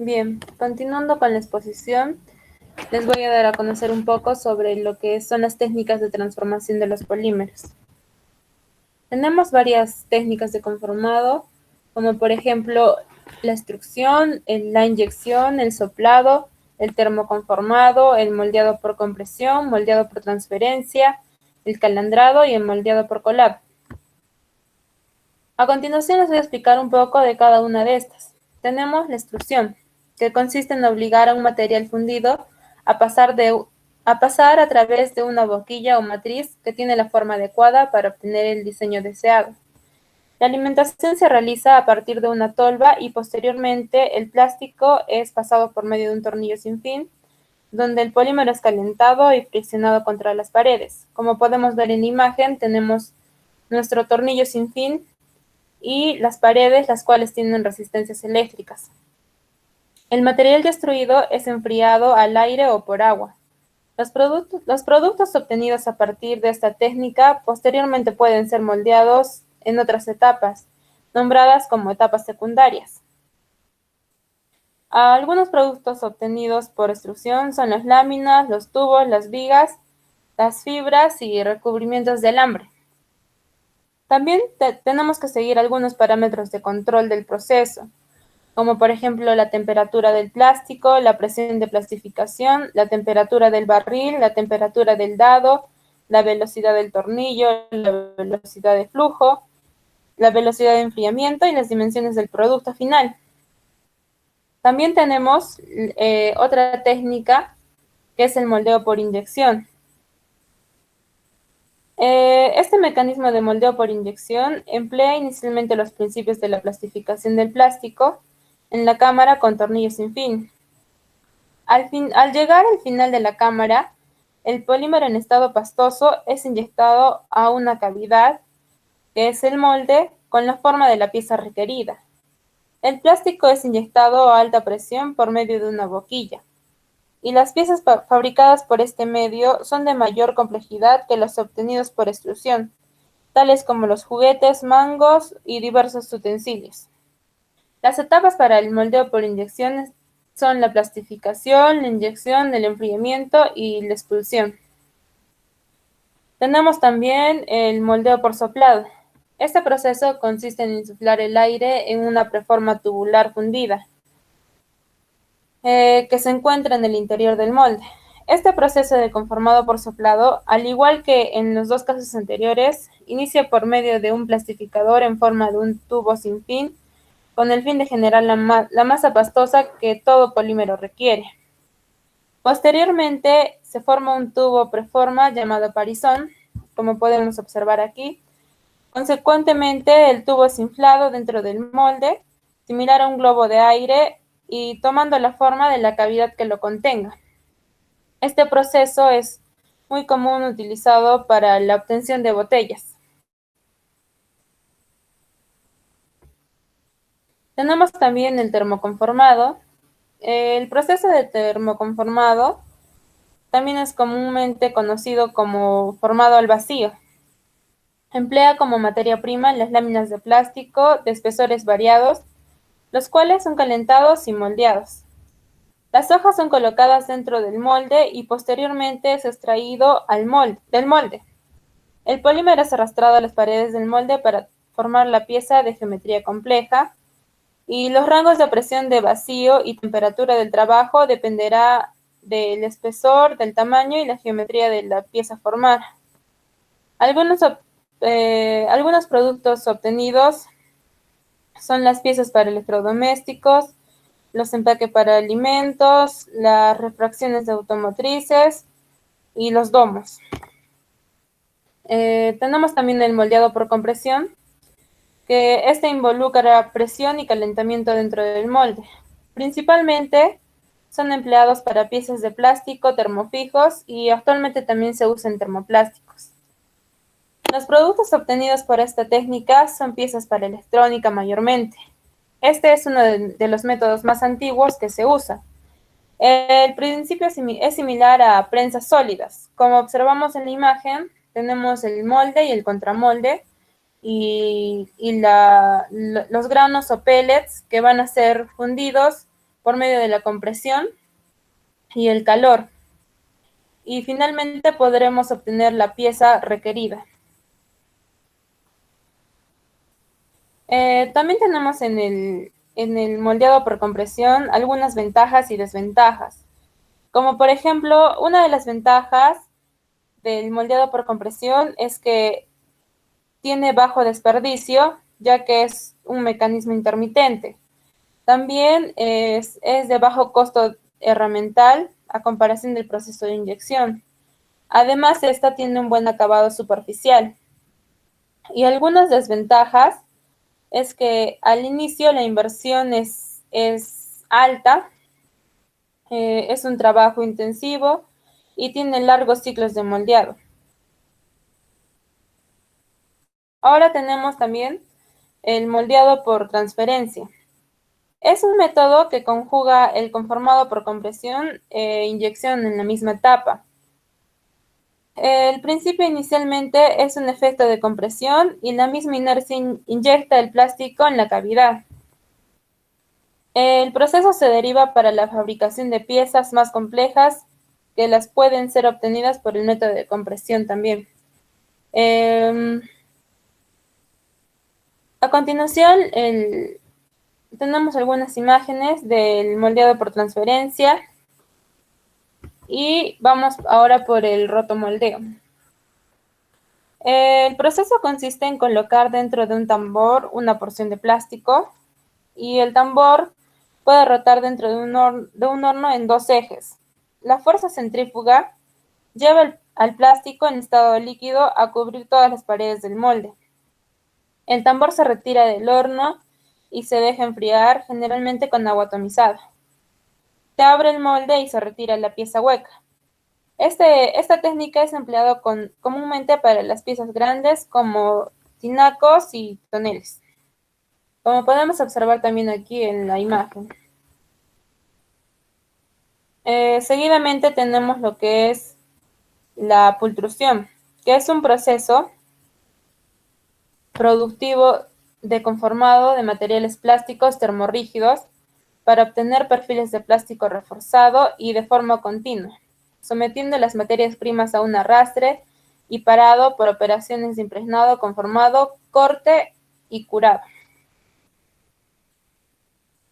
Bien, continuando con la exposición, les voy a dar a conocer un poco sobre lo que son las técnicas de transformación de los polímeros. Tenemos varias técnicas de conformado, como por ejemplo la extrusión, la inyección, el soplado, el termoconformado, el moldeado por compresión, moldeado por transferencia, el calandrado y el moldeado por colado. A continuación les voy a explicar un poco de cada una de estas. Tenemos la extrusión, que consiste en obligar a un material fundido a pasar a través de una boquilla o matriz que tiene la forma adecuada para obtener el diseño deseado. La alimentación se realiza a partir de una tolva y posteriormente el plástico es pasado por medio de un tornillo sin fin, donde el polímero es calentado y friccionado contra las paredes. Como podemos ver en la imagen, tenemos nuestro tornillo sin fin y las paredes, las cuales tienen resistencias eléctricas. El material destruido es enfriado al aire o por agua. Los productos obtenidos a partir de esta técnica posteriormente pueden ser moldeados en otras etapas, nombradas como etapas secundarias. Algunos productos obtenidos por extrusión son las láminas, los tubos, las vigas, las fibras y recubrimientos de alambre. También tenemos que seguir algunos parámetros de control del proceso, como por ejemplo la temperatura del plástico, la presión de plastificación, la temperatura del barril, la temperatura del dado, la velocidad del tornillo, la velocidad de flujo, la velocidad de enfriamiento y las dimensiones del producto final. También tenemos otra técnica que es el moldeo por inyección. Este mecanismo de moldeo por inyección emplea inicialmente los principios de la plastificación del plástico en la cámara con tornillos sin fin. Al llegar al final de la cámara, el polímero en estado pastoso es inyectado a una cavidad, que es el molde, con la forma de la pieza requerida. El plástico es inyectado a alta presión por medio de una boquilla, y las piezas fabricadas por este medio son de mayor complejidad que los obtenidos por extrusión, tales como los juguetes, mangos y diversos utensilios. Las etapas para el moldeo por inyección son la plastificación, la inyección, el enfriamiento y la expulsión. Tenemos también el moldeo por soplado. Este proceso consiste en insuflar el aire en una preforma tubular fundida, que se encuentra en el interior del molde. Este proceso de conformado por soplado, al igual que en los dos casos anteriores, inicia por medio de un plastificador en forma de un tubo sin fin, con el fin de generar la masa pastosa que todo polímero requiere. Posteriormente se forma un tubo preforma llamado parizón, como podemos observar aquí. Consecuentemente, el tubo es inflado dentro del molde, similar a un globo de aire y tomando la forma de la cavidad que lo contenga. Este proceso es muy común utilizado para la obtención de botellas. Tenemos también el termoconformado. El proceso de termoconformado también es comúnmente conocido como formado al vacío. Emplea como materia prima las láminas de plástico de espesores variados, los cuales son calentados y moldeados. Las hojas son colocadas dentro del molde y posteriormente es extraído del molde. El polímero es arrastrado a las paredes del molde para formar la pieza de geometría compleja, y los rangos de presión de vacío y temperatura del trabajo dependerá del espesor, del tamaño y la geometría de la pieza formada. Algunos productos obtenidos son las piezas para electrodomésticos, los empaques para alimentos, las refracciones de automotrices y los domos. Tenemos también el moldeado por compresión, que este involucra presión y calentamiento dentro del molde. Principalmente son empleados para piezas de plástico termofijos y actualmente también se usan termoplásticos. Los productos obtenidos por esta técnica son piezas para electrónica mayormente. Este es uno de los métodos más antiguos que se usa. El principio es similar a prensas sólidas. Como observamos en la imagen, tenemos el molde y el contramolde y los granos o pellets que van a ser fundidos por medio de la compresión y el calor. Y finalmente podremos obtener la pieza requerida. También tenemos en el moldeado por compresión algunas ventajas y desventajas. Como por ejemplo, una de las ventajas del moldeado por compresión es que tiene bajo desperdicio, ya que es un mecanismo intermitente. También es de bajo costo herramental a comparación del proceso de inyección. Además, esta tiene un buen acabado superficial. Y algunas desventajas es que al inicio la inversión es alta, es un trabajo intensivo y tiene largos ciclos de moldeado. Ahora tenemos también el moldeado por transferencia. Es un método que conjuga el conformado por compresión e inyección en la misma etapa. El principio inicialmente es un efecto de compresión y la misma inercia inyecta el plástico en la cavidad. El proceso se deriva para la fabricación de piezas más complejas que las pueden ser obtenidas por el método de compresión también. A continuación, tenemos algunas imágenes del moldeado por transferencia y vamos ahora por el rotomoldeo. El proceso consiste en colocar dentro de un tambor una porción de plástico y el tambor puede rotar dentro de un horno en dos ejes. La fuerza centrífuga lleva al plástico en estado líquido a cubrir todas las paredes del molde. El tambor se retira del horno y se deja enfriar, generalmente con agua atomizada. Se abre el molde y se retira la pieza hueca. Esta técnica es empleada comúnmente para las piezas grandes como tinacos y toneles, como podemos observar también aquí en la imagen. Seguidamente tenemos lo que es la pultrusión, que es un proceso productivo de conformado de materiales plásticos termorrígidos para obtener perfiles de plástico reforzado y de forma continua, sometiendo las materias primas a un arrastre y parado por operaciones de impregnado, conformado, corte y curado.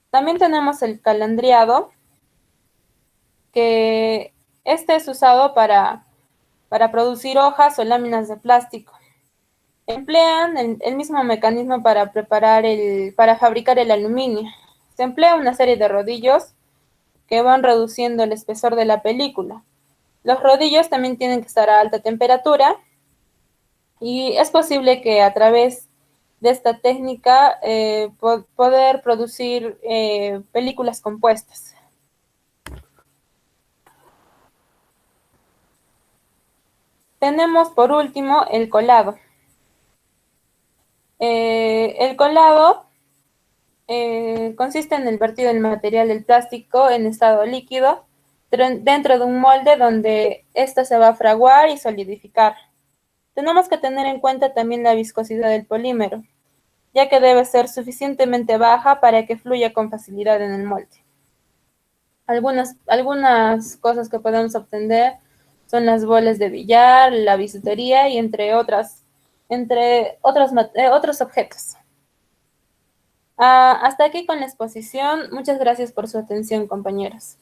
También tenemos el calandriado, que este es usado para producir hojas o láminas de plástico. Emplean el mismo mecanismo para fabricar el aluminio. Se emplea una serie de rodillos que van reduciendo el espesor de la película. Los rodillos también tienen que estar a alta temperatura y es posible que a través de esta técnica poder producir películas compuestas. Tenemos por último el colado. El colado consiste en el vertido del material del plástico en estado líquido dentro de un molde donde ésta se va a fraguar y solidificar. Tenemos que tener en cuenta también la viscosidad del polímero, ya que debe ser suficientemente baja para que fluya con facilidad en el molde. Algunas cosas que podemos obtener son las bolas de billar, la bisutería y entre otros objetos. Hasta aquí con la exposición. Muchas gracias por su atención, compañeros.